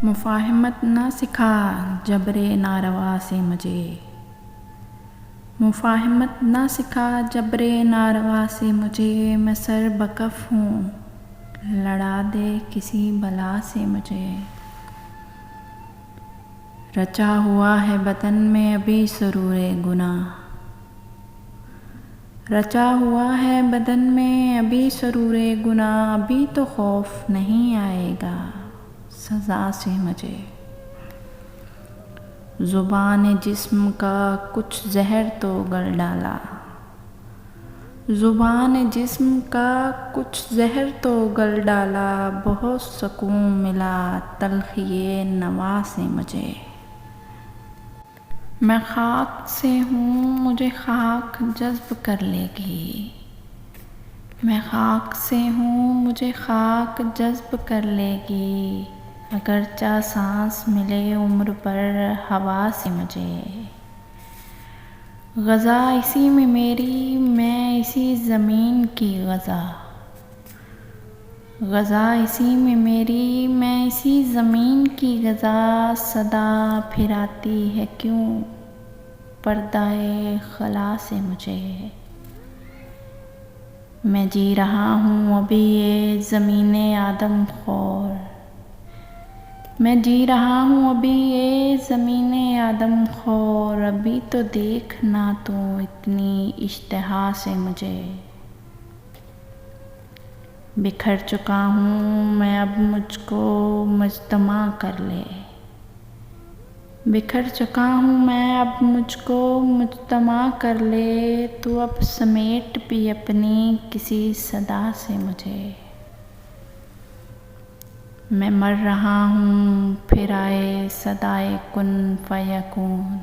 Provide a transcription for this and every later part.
मुफाहिमत ना सिखा जबरे नारवा से मुझे। मुफाहिमत ना सिखा जबरे नारवा से मुझे। मैं सर बकफ हूँ, लड़ा दे किसी बला से मुझे। रचा हुआ है बदन में अभी सुरूरे गुनाह। रचा हुआ है बदन में अभी सुरूरे गुनाह। अभी तो खौफ नहीं आएगा सज़ा से मुझे। ज़ुबान जिस्म का कुछ जहर तो गल डाला। ज़ुबान जिस्म का कुछ जहर तो गल डाला। बहुत सुकून मिला तल्ख़िए नवा से मुझे। मैं खाक से हूँ, मुझे खाक जज़्ब कर लेगी। मैं खाक से हूँ, मुझे खाक जज़्ब कर लेगी। अगरचा सांस मिले उम्र पर हवा से मुझे। ग़ज़ा इसी में मेरी, मैं इसी ज़मीन की ग़ज़ा। ग़ज़ा इसी में मेरी, मैं इसी ज़मीन की ग़ज़ा। सदा फिराती है क्यों पर्दाए खला से मुझे। मैं जी रहा हूँ अभी ये ज़मीने आदम खोर। मैं जी रहा हूँ अभी ये ज़मीने आदम खोर। अभी तो देखना तू इतनी इश्तिहा से मुझे। बिखर चुका हूँ मैं, अब मुझको मुज्तमा कर ले। बिखर चुका हूँ मैं, अब मुझको मुज्तमा कर ले। तू अब समेट भी अपनी किसी सदा से मुझे। मैं मर रहा हूँ फिर आए सदाए कुन फयकून।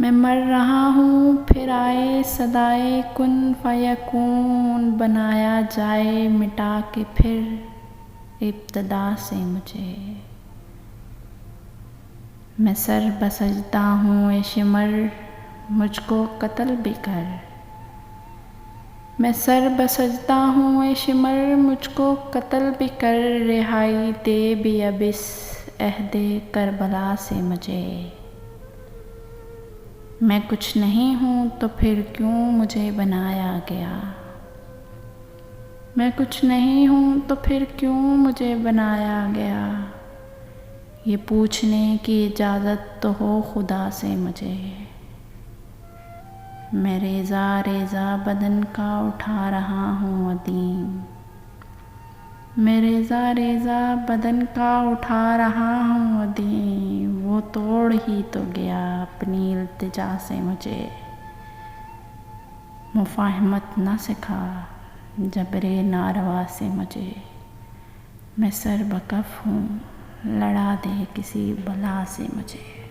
मैं मर रहा हूँ फिर आए सदाए कुन फयकून। बनाया जाए मिटा के फिर इब्तदा से मुझे। मैं सर बसजदा हूँ ए शिमर, मुझको कत्ल भी कर। मैं सर बसजदा हूँ ए शिमर, मुझको कत्ल भी कर। रिहाई दे भी अब इस अहदे करबला से मुझे। मैं कुछ नहीं हूँ तो फिर क्यों मुझे बनाया गया। मैं कुछ नहीं हूँ तो फिर क्यों मुझे बनाया गया। ये पूछने की इजाज़त तो हो खुदा से मुझे। मैं रेज़ा रेज़ा बदन का उठा रहा हूँ अदीम। मैं रेज़ा रेज़ा बदन का उठा रहा हूँ अदीम। वो तोड़ ही तो गया अपनी इल्तिजा से मुझे। मुफाहिमत न सिखा जबरे नारवा से मुझे। मैं सर बकफ हूँ, लड़ा दे किसी बला से मुझे।